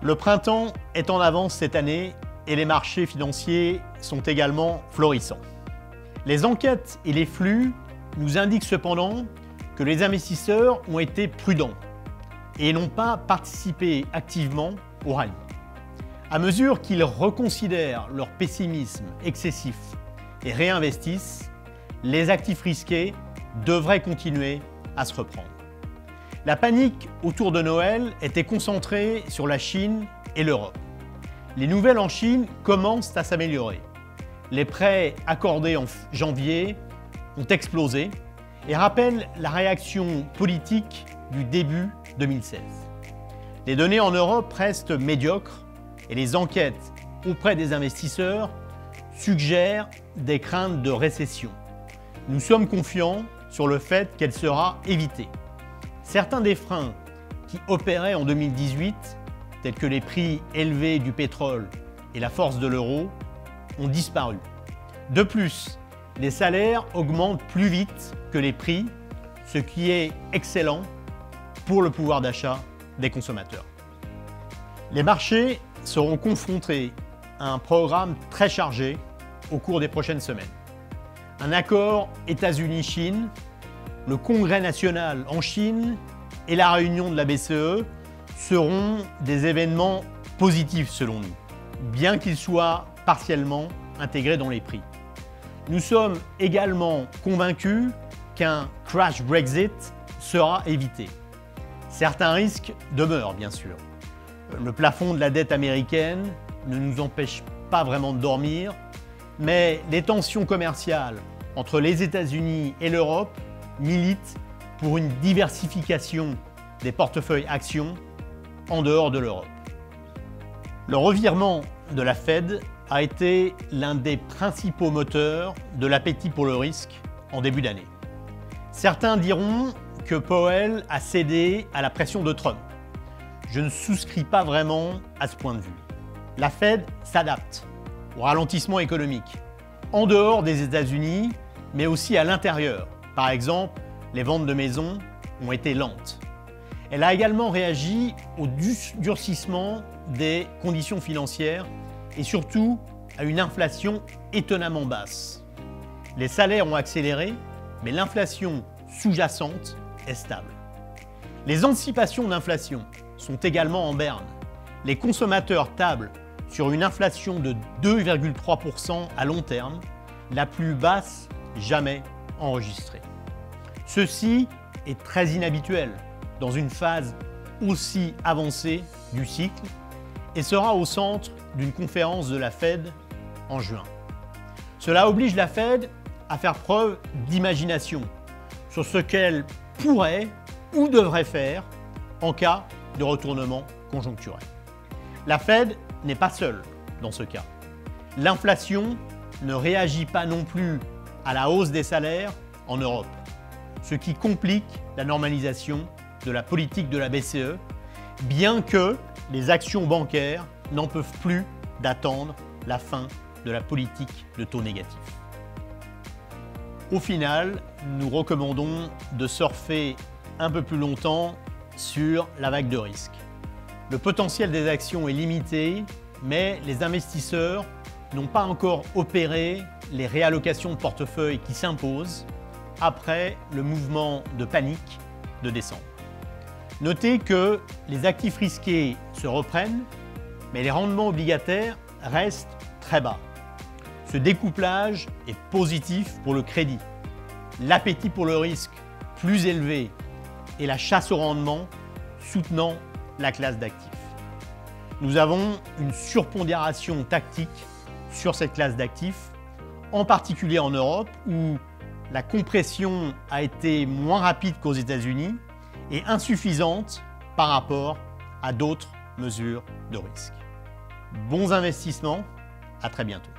Le printemps est en avance cette année et les marchés financiers sont également florissants. Les enquêtes et les flux nous indiquent cependant que les investisseurs ont été prudents et n'ont pas participé activement au rallye. À mesure qu'ils reconsidèrent leur pessimisme excessif et réinvestissent, les actifs risqués devraient continuer à se reprendre. La panique autour de Noël était concentrée sur la Chine et l'Europe. Les nouvelles en Chine commencent à s'améliorer. Les prêts accordés en janvier ont explosé et rappellent la réaction politique du début 2016. Les données en Europe restent médiocres et les enquêtes auprès des investisseurs suggèrent des craintes de récession. Nous sommes confiants sur le fait qu'elle sera évitée. Certains des freins qui opéraient en 2018, tels que les prix élevés du pétrole et la force de l'euro, ont disparu. De plus, les salaires augmentent plus vite que les prix, ce qui est excellent pour le pouvoir d'achat des consommateurs. Les marchés seront confrontés à un programme très chargé au cours des prochaines semaines. Un accord États-Unis-Chine, le Congrès national en Chine et la réunion de la BCE seront des événements positifs selon nous, bien qu'ils soient partiellement intégrés dans les prix. Nous sommes également convaincus qu'un crash Brexit sera évité. Certains risques demeurent bien sûr. Le plafond de la dette américaine ne nous empêche pas vraiment de dormir, mais les tensions commerciales entre les États-Unis et l'Europe militent pour une diversification des portefeuilles actions en dehors de l'Europe. Le revirement de la Fed a été l'un des principaux moteurs de l'appétit pour le risque en début d'année. Certains diront que Powell a cédé à la pression de Trump. Je ne souscris pas vraiment à ce point de vue. La Fed s'adapte au ralentissement économique, en dehors des États-Unis, mais aussi à l'intérieur. Par exemple, les ventes de maisons ont été lentes. Elle a également réagi au durcissement des conditions financières et surtout à une inflation étonnamment basse. Les salaires ont accéléré, mais l'inflation sous-jacente est stable. Les anticipations d'inflation sont également en berne. Les consommateurs tablent sur une inflation de 2,3% à long terme, la plus basse jamais enregistrée. Ceci est très inhabituel dans une phase aussi avancée du cycle et sera au centre d'une conférence de la Fed en juin. Cela oblige la Fed à faire preuve d'imagination sur ce qu'elle pourrait ou devrait faire en cas de retournement conjoncturel. La Fed n'est pas seule dans ce cas. L'inflation ne réagit pas non plus à la hausse des salaires en Europe, ce qui complique la normalisation de la politique de la BCE, bien que les actions bancaires n'en peuvent plus d'attendre la fin de la politique de taux négatifs. Au final, nous recommandons de surfer un peu plus longtemps sur la vague de risque. Le potentiel des actions est limité, mais les investisseurs n'ont pas encore opéré les réallocations de portefeuille qui s'imposent après le mouvement de panique de décembre. Notez que les actifs risqués se reprennent, mais les rendements obligataires restent très bas. Ce découplage est positif pour le crédit, l'appétit pour le risque plus élevé et la chasse au rendement soutenant la classe d'actifs. Nous avons une surpondération tactique sur cette classe d'actifs, en particulier en Europe où la compression a été moins rapide qu'aux États-Unis et insuffisante par rapport à d'autres mesures de risque. Bons investissements, à très bientôt.